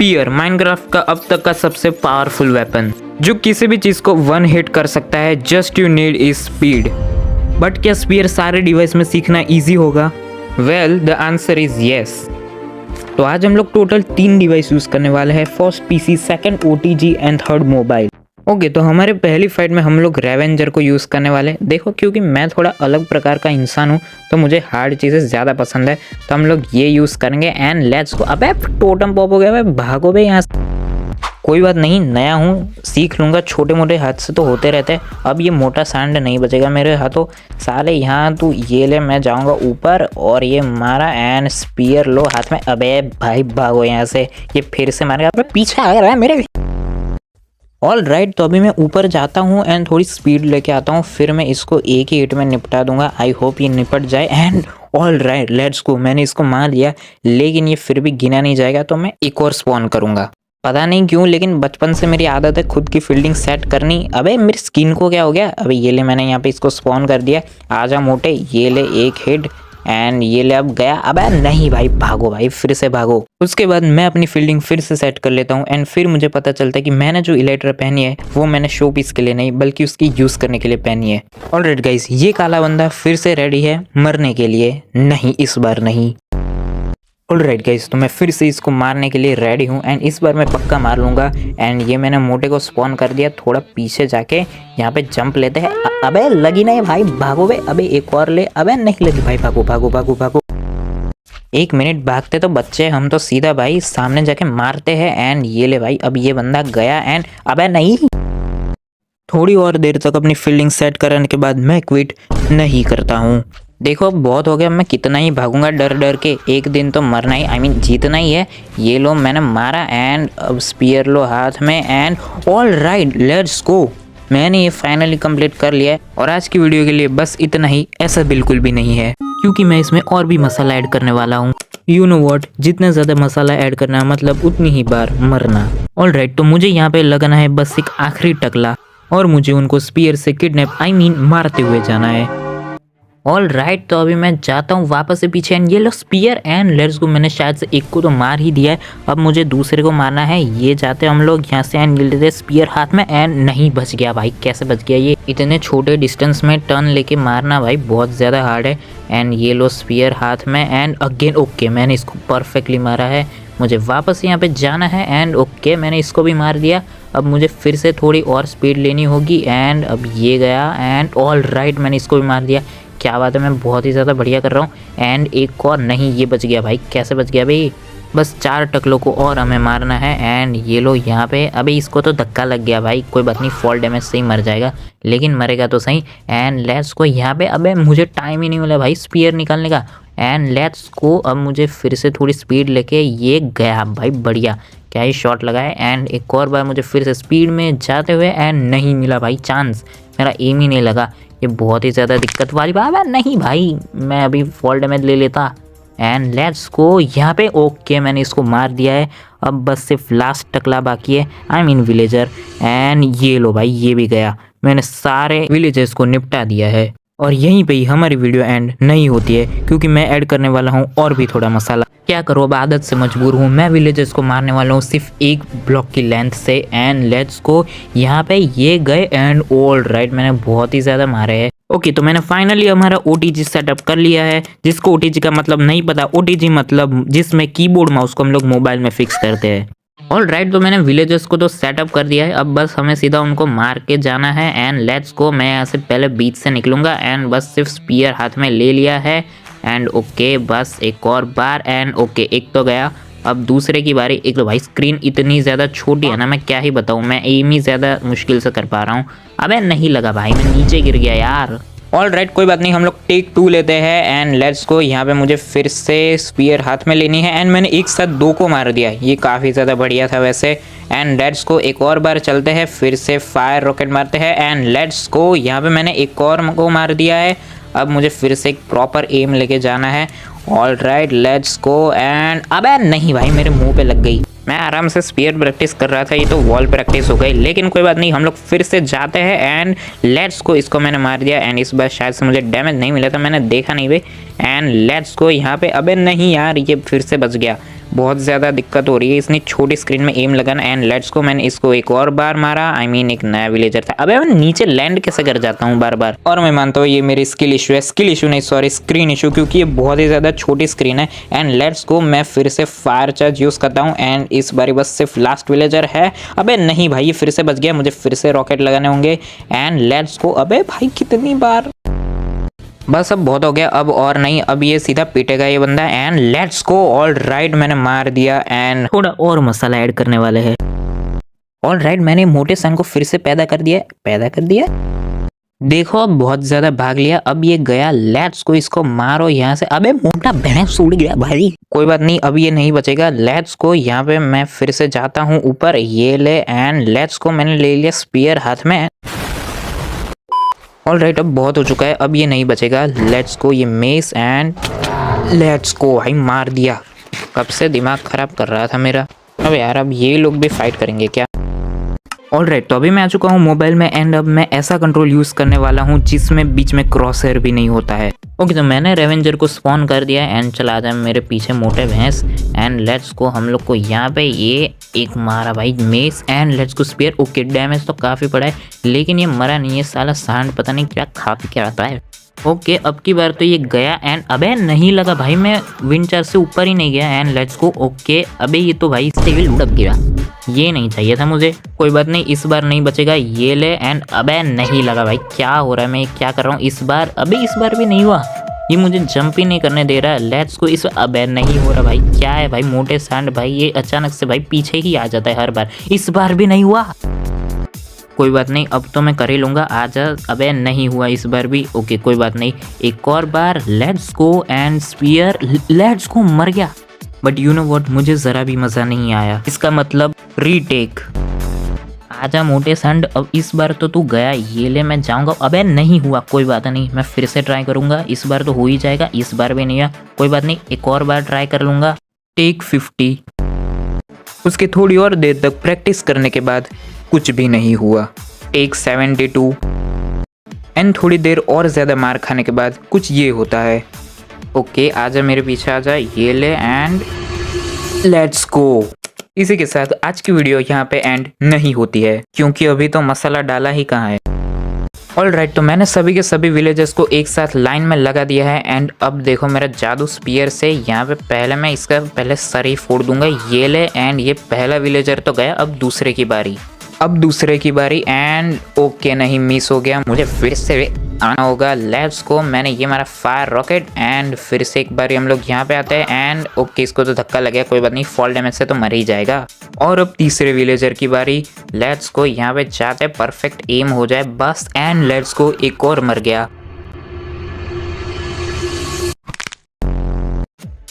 Spear Minecraft का अब तक का सबसे पावरफुल वेपन जो किसी भी चीज को वन हिट कर सकता है। Just you need is speed. But क्या स्पीयर सारे डिवाइस में सीखना इजी होगा? Well the answer is yes. तो आज हम लोग टोटल 3 डिवाइस यूज करने वाले हैं। First PC, second OTG and third mobile. Okay, तो हमारे पहली फाइट में हम लोग रेवेंजर को यूज़ करने वाले हैं। देखो, क्योंकि मैं थोड़ा अलग प्रकार का इंसान हूँ तो मुझे हार्ड चीज़ें ज़्यादा पसंद है, तो हम लोग ये यूज़ करेंगे। And let's go. अबे टोटम पॉप हो गया, भागो बे यहाँ से। कोई बात नहीं, नया हूँ, सीख लूँगा। छोटे मोटे हाथ से तो होते रहते हैं। अब ये मोटा सैंड नहीं बचेगा मेरे हाथों। साले यहाँ तू ये ले, मैं जाऊँगा ऊपर और ये मारा एंड स्पीयर लो हाथ में। अबे भाई भागो यहाँ से, ये फिर से मारेगा। अबे पीछे आ रहा है मेरे। ऑल राइट, तो अभी मैं ऊपर जाता हूँ एंड थोड़ी स्पीड लेके आता हूँ, फिर मैं इसको एक ही हिट में निपटा दूंगा। आई होप ये निपट जाए। And all right, let's go. मैंने इसको मार लिया, लेकिन ये फिर भी गिना नहीं जाएगा, तो मैं एक और स्पॉन करूंगा। पता नहीं क्यों, लेकिन बचपन से मेरी आदत है खुद की फील्डिंग सेट करनी। अबे मेरी स्किन को क्या हो गया? अबे ये ले, मैंने यहाँ पे इसको स्पॉन कर दिया। आजा मोटे, ये ले एक हिट एंड ये ले अब गया। अबे नहीं भाई, भागो भाई, फिर से भागो। उसके बाद मैं अपनी फील्डिंग फिर से सेट कर लेता हूँ एंड फिर मुझे पता चलता है कि मैंने जो इलाइट्रा पहनी है वो मैंने शो पीस के लिए नहीं बल्कि उसकी यूज करने के लिए पहनी है। ऑलराइट गाइस, ये काला बंदा फिर से रेडी है मरने के लिए। नहीं, इस बार नहीं। ऑलराइट गाइस, तो मैं फिर से इसको मारने के लिए रेडी हूँ एंड इस बार मैं पक्का मार लूंगा। एंड ये मैंने मोटे को स्पॉन कर दिया। थोड़ा पीछे जाके यहाँ पे जंप लेते हैं। अबे लगी नहीं भाई, भागो बे। अबे एक और ले। अबे नहीं लगी भाई, भागो भागो भागो भागो। 1 मिनट भागते तो बच्चे, हम तो सीधा भाई सामने जाके मारते हैं। एंड ये ले भाई, अब ये बंदा गया। एंड अबे नहीं, थोड़ी और देर तक अपनी फील्डिंग सेट करने के बाद मैं क्विट नहीं करता हूँ। देखो अब बहुत हो गया, मैं कितना ही भागूंगा डर डर के। एक दिन तो मरना ही, आई मीन जीतना ही है। ये लो मैंने मारा एंड अब स्पीयर लो हाथ में। And all right, let's go. मैंने ये फाइनली कंप्लीट कर लिया है और आज की वीडियो के लिए बस इतना ही। ऐसा बिल्कुल भी नहीं है, क्योंकि मैं इसमें और भी मसाला ऐड करने वाला हूँ। यू नो व्हाट, जितना ज़्यादा मसाला ऐड करना है मतलब उतनी ही बार मरना। ऑल राइट, तो मुझे यहाँ पे लगना है बस एक आखिरी टकला और मुझे उनको स्पीयर से किडनैप, आई मीन मारते हुए जाना है। ऑल राइट, तो अभी मैं जाता हूँ वापस से पीछे एंड ये लो स्पीयर एंड लेट्स गो। मैंने शायद से एक को तो मार ही दिया है, अब मुझे दूसरे को मारना है। ये जाते हम लोग यहाँ से एंड ले लेते स्पीयर हाथ में। एंड नहीं, बच गया भाई। कैसे बच गया? ये इतने छोटे डिस्टेंस में टर्न लेके मारना भाई बहुत ज़्यादा हार्ड है। एंड ये लो स्पीयर हाथ में एंड अगेन। ओके, मैंने इसको परफेक्टली मारा है। मुझे वापस यहाँ पे जाना है एंड ओके, मैंने इसको भी मार दिया। अब मुझे फिर से थोड़ी और स्पीड लेनी होगी एंड अब ये गया। एंड ऑल राइट, मैंने इसको भी मार दिया। क्या बात है, मैं बहुत ही ज़्यादा बढ़िया कर रहा हूँ। एंड एक और नहीं, ये बच गया भाई। कैसे बच गया भाई? बस 4 टकलों को और हमें मारना है। एंड ये लो यहाँ पे। अबे इसको तो धक्का लग गया भाई, कोई बात नहीं, फॉल डैमेज से ही मर जाएगा, लेकिन मरेगा तो सही। एंड लेट्स को यहाँ पे। अबे मुझे टाइम ही नहीं मिला भाई स्पीयर निकालने का। एंड लेट्स को, अब मुझे फिर से थोड़ी स्पीड लेके ये गया भाई, बढ़िया, क्या ही शॉट लगाए। एंड एक और बार मुझे फिर से स्पीड में जाते हुए एंड नहीं मिला भाई चांस, मेरा एम ही नहीं लगा। ये बहुत ही ज़्यादा दिक्कत वाली बात है। नहीं भाई, मैं अभी फॉल डैमेज ले लेता। एंड लेट्स को यहाँ पे। ओके, मैंने इसको मार दिया है। अब बस सिर्फ लास्ट टकला बाकी है, आई मीन विलेजर। एंड ये लो भाई, ये भी गया। मैंने सारे विलेजर्स को निपटा दिया है और यहीं पे ही हमारी वीडियो एंड नहीं होती है, क्योंकि मैं ऐड करने वाला हूँ और भी थोड़ा मसाला। क्या करो, अब आदत से मजबूर हूँ। मैं विलेजर्स को मारने वाला हूँ सिर्फ एक ब्लॉक की लेंथ से। एंड लेट्स को, यहाँ पे ये गए। एंड ऑल राइट, मैंने बहुत ही ज़्यादा मारे हैं। ओके, तो मैंने फाइनली हमारा ओटीजी सेटअप कर लिया है, जिसको ओटीजी का मतलब नहीं पता। ओटीजी मतलब जिसमें कीबोर्ड माउस को हम लोग मोबाइल में फिक्स करते हैं। ऑल राइट, तो मैंने विलेजर्स को तो सेटअप कर दिया है, अब बस हमें सीधा उनको मार के जाना है। एंड लेट्स को, मैं यहाँ से पहले बीच से निकलूंगा एंड बस सिर्फ स्पीयर हाथ में ले लिया है। एंड ओके, बस एक और बार। एंड ओके, एक तो गया। अब दूसरे की बारी। एक तो भाई स्क्रीन इतनी ज़्यादा छोटी है ना, मैं क्या ही बताऊँ, मैं एम ही ज़्यादा मुश्किल से कर पा रहा हूँ। अबे नहीं लगा भाई, मैं नीचे गिर गया यार। ऑल राइट, कोई बात नहीं, हम लोग टेक 2 लेते हैं। एंड लेट्स को, यहाँ पे मुझे फिर से स्पीयर हाथ में लेनी है। एंड मैंने एक साथ 2 को मार दिया, ये काफ़ी ज़्यादा बढ़िया था वैसे। एंड लेट्स को, एक और बार चलते हैं, फिर से फायर रॉकेट मारते हैं। एंड लेट्स को, यहाँ पे मैंने एक और को मार दिया है। अब मुझे फिर से एक प्रॉपर एम लेके जाना है। All right, let's go. And अबे नहीं भाई, मेरे मुंह पे लग गई। मैं आराम से स्पीयर प्रैक्टिस कर रहा था, ये तो वॉल प्रैक्टिस हो गई, लेकिन कोई बात नहीं, हम लोग फिर से जाते हैं। एंड लेट्स को, इसको मैंने मार दिया। एंड इस बार शायद से मुझे डैमेज नहीं मिला था, मैंने देखा नहीं भाई। एंड लेट्स को, यहाँ पे। अबे नहीं यार, ये फिर से बच गया। बहुत ज़्यादा दिक्कत हो रही है इतनी छोटी स्क्रीन में एम लगाना। एंड लेट्स को मैंने इसको एक और बार मारा। आई मीन एक नया विलेजर था। अबे मैं नीचे लैंड कैसे कर जाता हूँ बार बार। और मैं मानता हूँ ये मेरी स्किल इशू है, स्किल इशू नहीं सॉरी स्क्रीन इशू, क्योंकि ये बहुत ही ज़्यादा छोटी स्क्रीन है। एंड लेट्स को मैं फिर से फायर चार्ज यूज़ करता हूँ। एंड इस बारी बस सिर्फ लास्ट विलेजर है। अबे नहीं भाई ये फिर से बच गया, मुझे फिर से रॉकेट लगाने होंगे। एंड लेट्स को। अबे भाई कितनी बार, बस अब बहुत हो गया, अब और नहीं, अब ये सीधा पीटेगा ये बंदा। And let's go. All right मैंने मार दिया। एंड थोड़ा और मसाला ऐड करने वाले हैं। ऑल राइट मैंने मोटे सन को फिर से पैदा कर दिया। देखो अब बहुत ज्यादा भाग लिया, अब ये गया। लेट्स को इसको मारो यहाँ से। अबे मोटा भैंस उड़ गया भाई। कोई बात नहीं, अब ये नहीं बचेगा। लेट्स को यहाँ पे मैं फिर से जाता हूँ ऊपर, ये ले। एंड लेट्स को मैंने ले लिया स्पीयर हाथ में। ऑल राइट अब बहुत हो चुका है, अब ये नहीं बचेगा। लेट्स को ये मेस। एंड लेट्स को भाई मार दिया। कब से दिमाग खराब कर रहा था मेरा। अब यार अब ये लोग भी फाइट करेंगे क्या। ऑल राइट तो अभी मैं आ चुका हूँ मोबाइल में। एंड अब मैं ऐसा कंट्रोल यूज करने वाला हूँ जिसमें बीच में क्रॉस हेयर भी नहीं होता है। ओके तो मैंने रेवेंजर को स्पॉन कर दिया। एंड चला जाए मेरे पीछे मोटे भैंस। एंड लेट्स को हम लोग को यहाँ पे ये एक मारा भाई मेस। एंड लेट्स को स्पीयर। ओके डैमेज तो काफी पड़ा है, लेकिन ये मरा नहीं है साला सांड, पता नहीं क्या खा के क्या आता है। ओके अब की बार तो ये गया। एंड अबे नहीं लगा भाई, मैं विंड चार्ज से ऊपर ही नहीं गया। एंड लेट्स को। ओके अबे ये तो भाई इससे भी लुढ़क गया, ये नहीं चाहिए था मुझे। कोई बात नहीं, इस बार नहीं बचेगा। ये ले। एंड अबे नहीं लगा भाई, क्या हो रहा है, मैं क्या कर रहा हूँ इस बार। अबे इस बार भी नहीं हुआ, ये मुझे जंप ही नहीं करने दे रहा। लेट्स को। इस अबे नहीं हो रहा भाई, क्या है भाई मोटे सांड भाई, ये अचानक से भाई पीछे ही आ जाता है हर बार। इस बार भी नहीं हुआ। कोई बात नहीं, अब तो मैं कर ही लूँगा। आजा। अबे नहीं हुआ इस बार भी। ओके कोई बात नहीं, एक और बार। Let's go. And spear. Let's go. मर गया। बट यू नो व्हाट, मुझे ज़रा भी मज़ा नहीं आया। इसका मतलब रीटेक। आजा मोटे संड, अब इस बार तो तू गया। ये ले मैं जाऊँगा। अबे नहीं हुआ, कोई बात नहीं, मैं फिर से ट्राई करूँगा। इस बार तो हो ही जाएगा। इस बार भी नहीं हुआ, कोई बात नहीं, एक और बार ट्राई कर लूँगा। टेक 50। उसके थोड़ी और देर तक प्रैक्टिस करने के बाद कुछ भी नहीं हुआ। टेक 72। एंड थोड़ी देर और ज़्यादा मार खाने के बाद कुछ ये होता है। ओके आजा मेरे पीछे आजा। ये ले। And let's go. इसी के साथ आज की वीडियो यहाँ पे एंड नहीं होती है, क्योंकि अभी तो मसाला डाला ही कहाँ है। ऑल राइट तो मैंने सभी के सभी विलेजर्स को एक साथ लाइन में लगा दिया है। एंड अब देखो मेरा जादू स्पीयर से यहाँ पे पहले मैं इसका पहले सर ही फोड़ दूंगा। ये ले। एंड ये पहला विलेजर तो गया, अब दूसरे की बारी। एंड ओके नहीं, मिस हो गया, मुझे फिर से आना होगा। लेट्स को। मैंने ये मारा फायर रॉकेट। एंड फिर से एक बार हम लोग यहाँ पे आते हैं। एंड ओके इसको तो धक्का लग गया, कोई बात नहीं, फॉल डैमेज से तो मर ही जाएगा। और अब तीसरे विलेजर की बारी। लेट्स को। यहाँ पे जाते परफेक्ट एम हो जाए बस। एंड लेट्स को। एक और मर गया,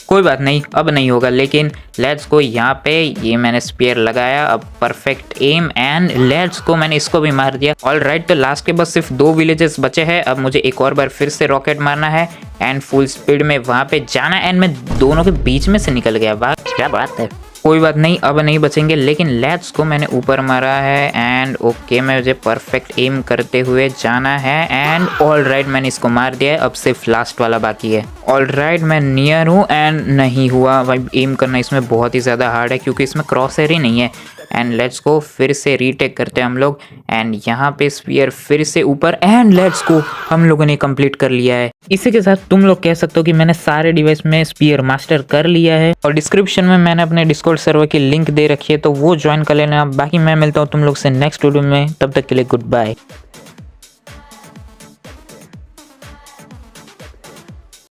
कोई बात नहीं, अब नहीं होगा। लेकिन लेट्स को। यहाँ पे ये मैंने स्पीयर लगाया, अब परफेक्ट एम। एंड लेट्स को। मैंने इसको भी मार दिया। ऑल राइट तो लास्ट के बस सिर्फ 2 विलेजेस बचे हैं। अब मुझे एक और बार फिर से रॉकेट मारना है। एंड फुल स्पीड में वहाँ पे जाना। एंड मैं दोनों के बीच में से निकल गया, वाह क्या बात है। कोई बात नहीं, अब नहीं बचेंगे। लेकिन लेट्स को। मैंने ऊपर मारा है। एंड ओके मुझे परफेक्ट एम करते हुए जाना है। एंड ऑल राइट मैंने इसको मार दिया है, अब सिर्फ लास्ट वाला बाकी है। ऑल राइट मैं नियर हूँ। एंड नहीं हुआ भाई, एम करना इसमें बहुत ही ज़्यादा हार्ड है, क्योंकि इसमें क्रॉसर ही नहीं है। एंड लेट्स को। फिर से रीटेक करते हैं हम लोग। एंड यहाँ पे स्पीयर फिर से ऊपर। एंड लेट्स को। हम लोगों ने कंप्लीट कर लिया है। इसी के साथ तुम लोग कह सकते हो कि मैंने सारे डिवाइस में स्पीयर मास्टर कर लिया है। और डिस्क्रिप्शन में मैंने अपने डिस्कॉर्ड सर्वर की लिंक दे रखी है, तो वो ज्वाइन कर लेना। बाकी मैं मिलता हूँ तुम लोग से नेक्स्ट वीडियो में, तब तक के लिए गुड बाय।